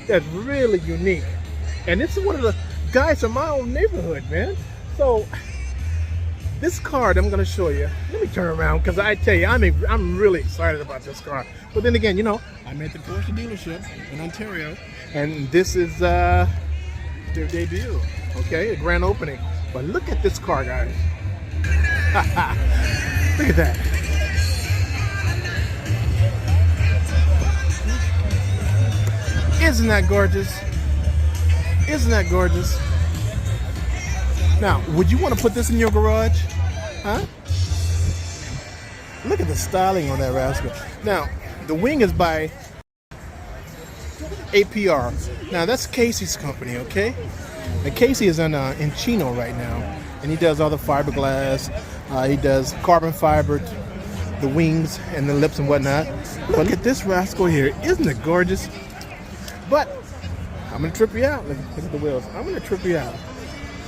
that's really unique. And this is one of the guys from my own neighborhood, man. So this car that I'm going to show you, let me turn around because I tell you, I'm really excited about this car. But then again, you know, I'm at the Porsche dealership in Ontario, and this is their debut, okay, a grand opening. But look at this car, guys. Look at that. Isn't that gorgeous? Isn't that gorgeous? Now, would you want to put this in your garage? Huh? Look at the styling on that rascal. Now, the wing is by APR. Now, that's Casey's company, okay? And Casey is in Chino right now, and he does all the fiberglass. He does carbon fiber, the wings and the lips and whatnot. Look at this rascal here. Isn't it gorgeous? But I'm going to trip you out. Look at the wheels. I'm going to trip you out.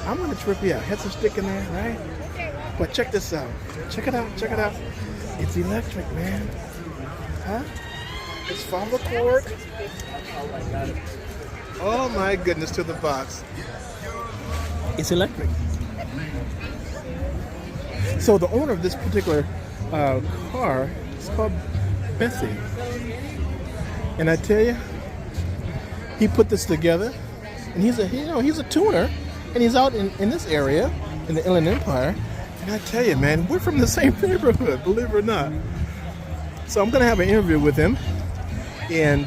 I'm going to trip you out. Had some stick in there, right? But check this out. Check it out. Check it out. It's electric, man. Huh? It's follow cord. Oh my goodness, to the box. It's electric. So the owner of this particular car is called BISI. And I tell you, he put this together, and he's a tuner. And he's out in this area, in the Inland Empire. And I tell you, man, we're from the same neighborhood, believe it or not. So I'm going to have an interview with him. And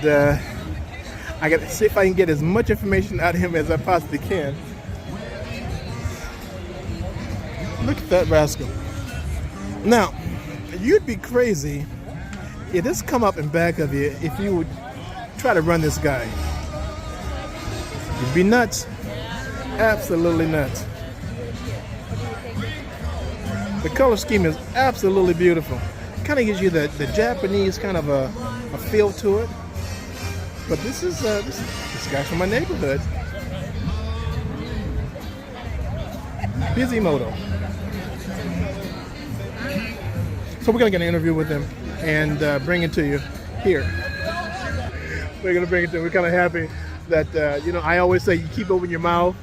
I got to see if I can get as much information out of him as I possibly can. Look at that rascal. Now, you'd be crazy if this come up in back of you if you would try to run this guy. You'd be nuts. Absolutely nuts. The color scheme is absolutely beautiful. Kind of gives you the Japanese kind of a feel to it. But this is this guy's from my neighborhood. Bisimoto. So we're gonna get an interview with him and bring it to you here. We're gonna bring it to you. We're kind of happy that you know, I always say you keep opening your mouth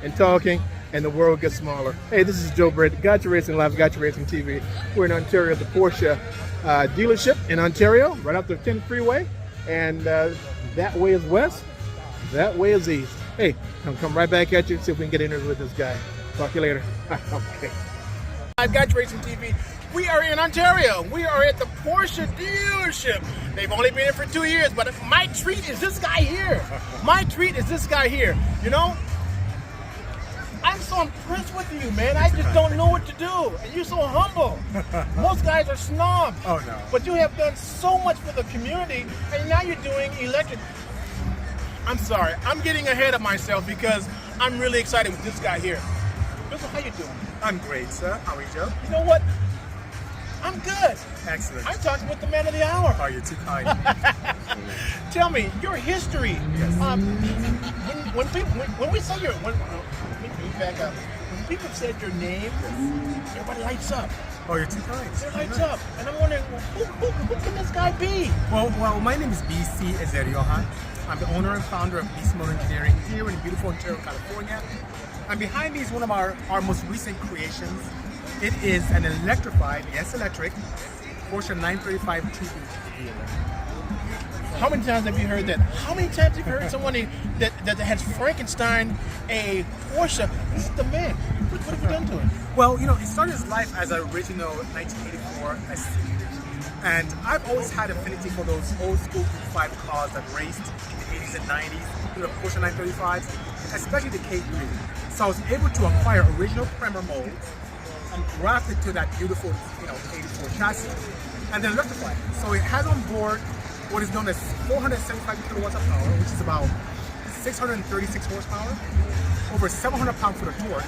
and talking, and the world gets smaller. Hey, this is Joe Britt, Gotcha Racing Live, Gotcha Racing TV. We're in Ontario at the Porsche dealership in Ontario, right off the 10 freeway, and that way is west, that way is east. Hey, I'm come right back at you, see if we can get an interview with this guy. Talk to you later. Okay. I've Gotcha Racing TV. We are in Ontario. We are at the Porsche dealership. They've only been here for 2 years, but my treat is this guy here. My treat is this guy here. You know, I'm so impressed with you, man. I just don't know what to do. And you're so humble. Most guys are snobs. Oh, no. But you have done so much for the community, and now you're doing electric. I'm sorry. I'm getting ahead of myself because I'm really excited with this guy here. Bizzle, how you doing? I'm great, sir. How are you, Joe? You know what? I'm good. Excellent. I'm talking with the man of the hour. Oh, you're too kind. Tell me your history. Yes. When we say your when back up. When people said your name, everybody lights up. Oh, you're too kind. It lights up, and I'm wondering, who can this guy be? Well, my name is BC. I'm the owner and founder of Bisimoto Engineering here in beautiful Ontario, California. And behind me is one of our most recent creations. It is an electrified, yes, electric, Porsche 935 2B. How many times have you heard that? How many times have you heard someone that has Frankenstein a Porsche? This is the man. What have you done to it? Well, you know, it started his life as an original 1984 SC. And I've always had affinity for those old school Group 5 cars that raced in the 80s and 90s, you know, Porsche 935s, especially the K3. So I was able to acquire original primer molds and graft it to that beautiful, you know, 84 chassis, and then electrify it. So it has on board what is known as 475 kilowatts of power, which is about 636 horsepower, over 700 pound-foot of torque,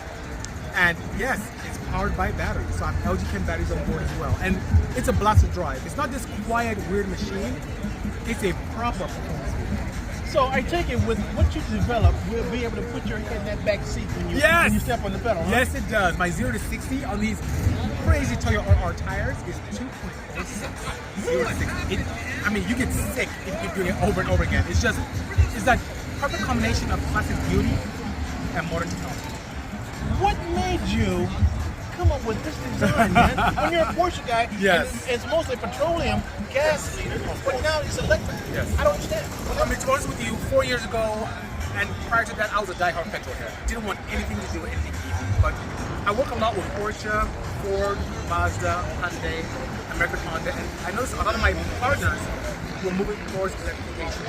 and yes, it's powered by batteries. So I have LG Chem batteries on board as well, and it's a blast to drive. It's not this quiet, weird machine. It's a proper performance vehicle. So I take it with what you develop, you'll be able to put your head in that back seat when you step on the pedal, huh? Yes, it does. My 0 to 60 on these crazy Toyota RR tires is 2.06. 0 to 60. I mean, you get sick if you keep doing it over and over again. It's like perfect combination of classic beauty and modern technology. What made you come up with this design, man? When you're a Porsche guy, Yes. and it's mostly petroleum, gas, but now it's electric. Yes. I don't understand. Well, to be honest with you, 4 years ago, and prior to that, I was a diehard petrol head. Didn't want anything to do with anything EV. But I work a lot with Porsche, Ford, Mazda, Hyundai, American Honda, and I noticed a lot of my partners were moving towards electrification.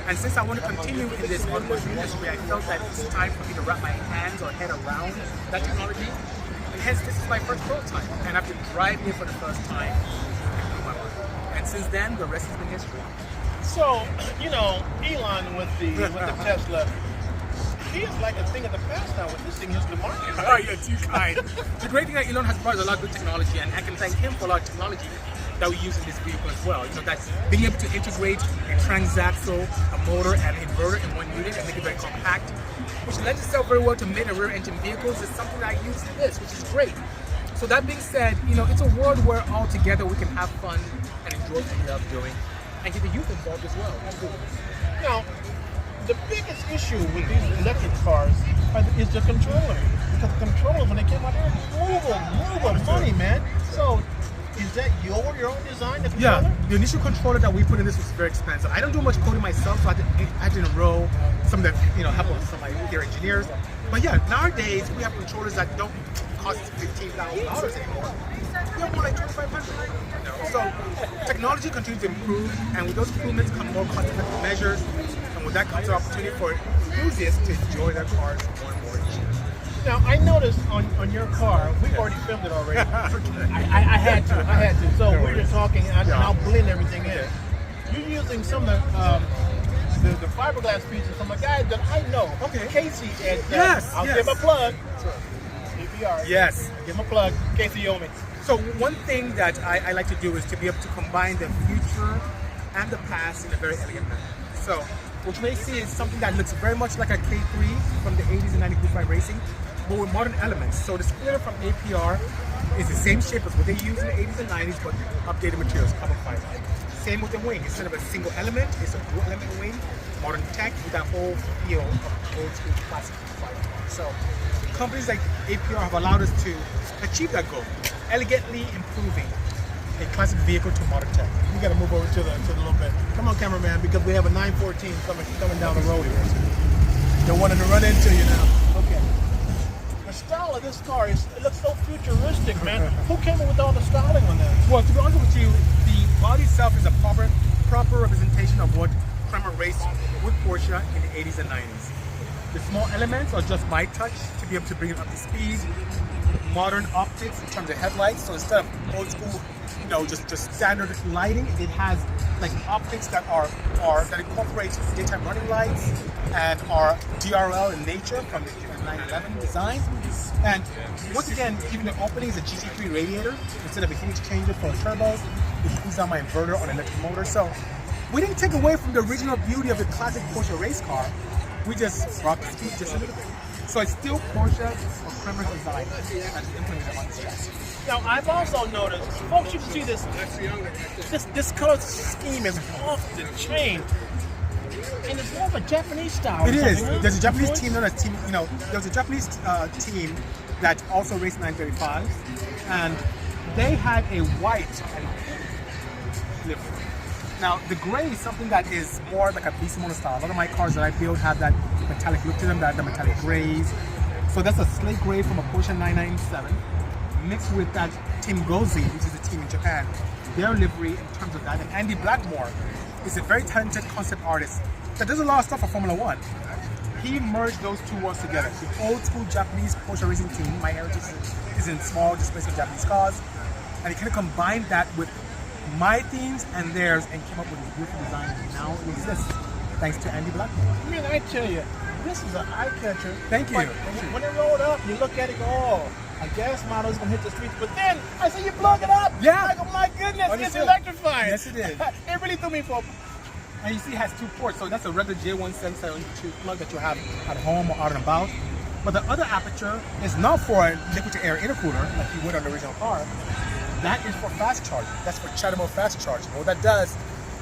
And since I want to continue in this automotive industry, I felt that it's time for me to wrap my hands or head around that technology. And hence, this is my first prototype, and I've been driving it for the first time. And since then, the rest has been history. So, you know, Elon with the Tesla, he is like a thing of the past now. With this thing hits the market. Oh, you're too kind. The great thing that Elon has brought is a lot of good technology, and I can thank him for a lot of technology that we use in this vehicle as well. You know, that's being able to integrate a transaxle, a motor, and an inverter in one unit and make it very compact, which lends itself very well to mid and rear engine vehicles. Is something that I use in this, which is great. So that being said, you know, it's a world where all together we can have fun and enjoy what we love doing, and get the youth involved as well. Now, the biggest issue with these electric cars is the controller. Because the controller, when they came out, they're move money, man. So, is that your own design, the controller? Yeah, the initial controller that we put in this was very expensive. I don't do much coding myself, so I had to enroll some of the, help with some of my gear engineers. But yeah, nowadays we have controllers that don't cost $15,000 anymore. They're more like $2,500. So technology continues to improve, and with those improvements come more cost-effective measures, and with that comes the opportunity for enthusiasts to enjoy their cars more and more each year. Now, I noticed on your car, we've already filmed it already. I had to. So we were talking, and I'll blend everything in. You're using some of the fiberglass pieces from a guy that I know. Okay. Casey at I'll yes. give him a plug. EPR. Yes. Give him a plug. Casey Yomi. So one thing that I like to do is to be able to combine the future and the past in a very elegant manner. So what you may see is something that looks very much like a K3 from the 80s and 90s Group 5 racing, but with modern elements. So the splitter from APR is the same shape as what they used in the 80s and 90s, but updated materials, carbon fiber. Same with the wing. Instead of a single element, it's a dual element wing, modern tech with that whole feel of old school classic fiber. So companies like APR have allowed us to achieve that goal, elegantly improving a classic vehicle to modern tech. You got to move over to the little bit. Come on, cameraman, because we have a 914 coming down the road here. They're wanting to run into you now. Okay. The style of this car it looks so futuristic, man. Who came up with all the styling on that? Well, to be honest with you, the body itself is a proper representation of what Kremer raced with Porsche in the 80s and 90s. The small elements are just my touch to be able to bring it up to speed. Modern optics in terms of headlights. So instead of old school, just standard lighting, it has like optics that that incorporate daytime running lights and are DRL in nature from the 911 design. And once again, even the opening is a GT3 radiator instead of a heat exchanger for a turbo. It cools down my inverter on an electric motor. So we didn't take away from the original beauty of the classic Porsche race car. We just brought the speed just a little bit. So it's still Porsche or Kremer's design that's implemented on this chassis. Now, I've also noticed, folks, you can see this color scheme is off the chain. And it's more of a Japanese style. It is. Huh? There's a Japanese team known as there's a Japanese team that also raced 935s, and they had a white and pink livery. Now, the gray is something that is more like a Bisimoto style. A lot of my cars that I build have that metallic look to them, that the metallic grays. So that's a slate gray from a Porsche 997, mixed with that Team Gozi, which is a team in Japan. Their livery in terms of that. And Andy Blackmore is a very talented concept artist that does a lot of stuff for Formula One. He merged those two worlds together. The old school Japanese Porsche racing team, my heritage is in small displacement Japanese cars, and he kind of combined that with my themes and theirs and came up with a beautiful design that now exists thanks to Andy Blackmore. Man, I tell you, this is an eye catcher. Thank you. Like, when it rolled up, you look at it, go, oh, a gas model is going to hit the streets. But then I see you plug it up. Yeah. Like, oh my goodness, it's Understood. electrified. Yes, it is. It really threw me for. And you see it has two ports, so that's a regular J1772 plug that you have at home or out and about. But the other aperture is not for a liquid-to-air intercooler like you would on the original car. That is for fast charging. That's for chattermode fast charging. What that does,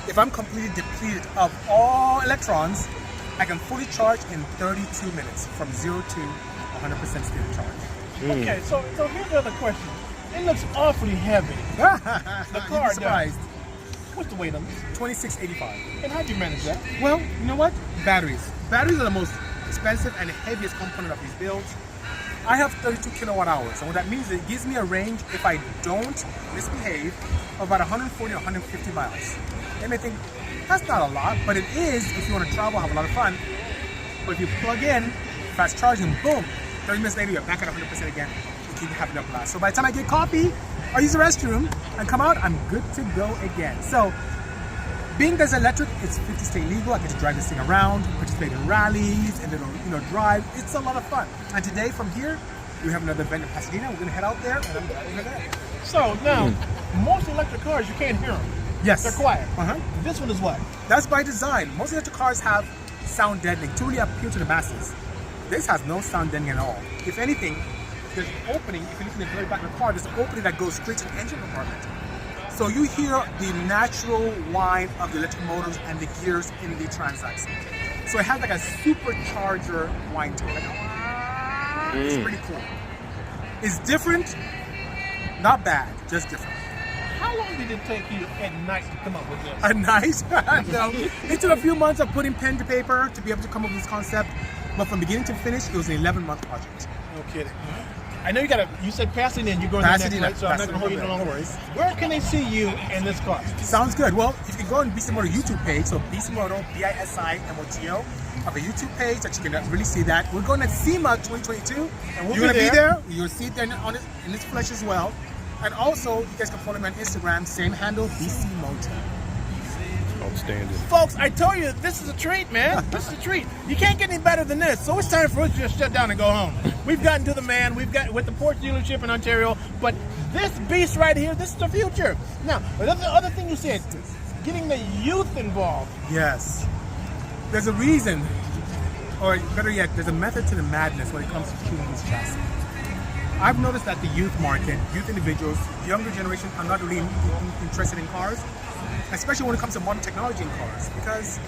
if I'm completely depleted of all electrons, I can fully charge in 32 minutes from 0 to 100% state of charge. Okay, so here's the other question. It looks awfully heavy. The car You'd be surprised. does. What's the weight on this? 2685. And how'd you manage that? Well, you know what? Batteries. Batteries are the most expensive and heaviest component of these builds. I have 32 kilowatt hours, and what that means is it gives me a range, if I don't misbehave, of about 140 or 150 miles. You may think, that's not a lot, but it is if you want to travel, have a lot of fun. But if you plug in, fast charging, boom, 30 minutes later, you're back at 100% again. You keep having a blast. So by the time I get coffee, or use the restroom, and come out, I'm good to go again. So, being that it's electric, it's 50 state legal. I get to drive this thing around, participate in rallies, and it'll, drive. It's a lot of fun. And today, from here, we have another event in Pasadena. We're gonna head out there, and I'm driving her there. So now, most electric cars, you can't hear them. Yes. They're quiet. Uh-huh. This one is what? That's by design. Most electric cars have sound deadening to really appeal to the masses. This has no sound deadening at all. If anything, there's an opening. If you look in the very back of the car, there's an opening that goes straight to the engine compartment. So you hear the natural whine of the electric motors and the gears in the transaxle. So it has like a supercharger whine to it. Like, it's pretty cool. It's different, not bad, just different. How long did it take you at night to come up with this? A nice. No, it took a few months of putting pen to paper to be able to come up with this concept, but from beginning to finish, it was an 11-month project. No kidding. I know you said Pasadena, you're going to next, right? So I'm not going to hold you no longer. worries. Where can they see you in this car? Sounds good. Well, if you go on Bisimoto YouTube page, so Bisimoto, BISIMOTO, of a YouTube page that you can really see that. We're going to SEMA 2022. And we'll You're going to be be there. You'll see it there in its flesh as well. And also, you guys can follow me on Instagram, same handle, Bisimoto. Outstanding. Folks, I told you, this is a treat, man. This is a treat. You can't get any better than this. So it's time for us to just shut down and go home. We've gotten to the man. We've got with the Porsche dealership in Ontario. But this beast right here, this is the future. Now, the other thing you said, getting the youth involved. Yes. There's a reason, or better yet, there's a method to the madness when it comes to tuning these chassis. I've noticed that the youth market, youth individuals, younger generation are not really interested in cars, especially when it comes to modern technology in cars, because,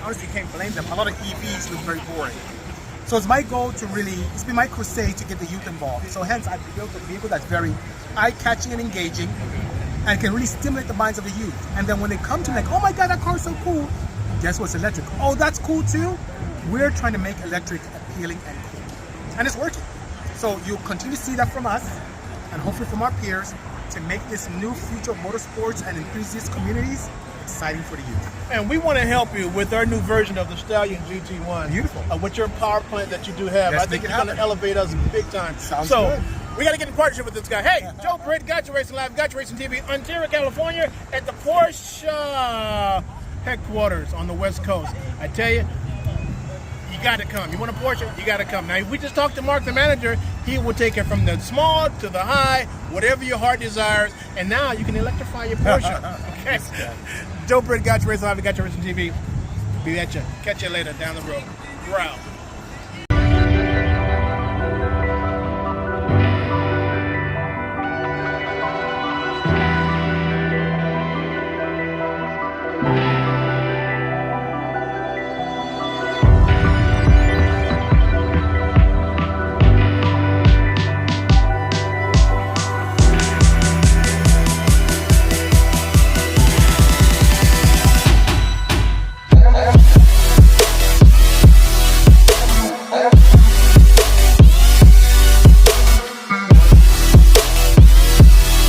honestly, you can't blame them. A lot of EVs look very boring. So it's my goal to it's been my crusade to get the youth involved. So hence, I've built a vehicle that's very eye-catching and engaging, and can really stimulate the minds of the youth. And then when they come to me, like, oh my God, that car's so cool, guess what's electric? Oh, that's cool too? We're trying to make electric appealing and cool. And it's working. So you'll continue to see that from us, and hopefully from our peers, to make this new future of motorsports and enthusiast communities exciting for the youth. And we want to help you with our new version of the Stallion GT1. Beautiful. With your power plant that you do have. Let's I think make it's it going to happen. elevate us big time. Sounds so, good. we got to get in partnership with this guy. Hey, Joe Britt, Gotcha Racing Live, Gotcha Racing TV, Ontario, California, at the Porsche headquarters on the West Coast. I tell you, you got to come. You want a Porsche? You got to come. Now, if we just talk to Mark, the manager, he will take it from the small to the high, whatever your heart desires, and now you can electrify your Porsche. Okay? Joe Britt, Gotcha Racing Live, Gotcha Racing TV. Be at you. Catch you later down the road. Growl.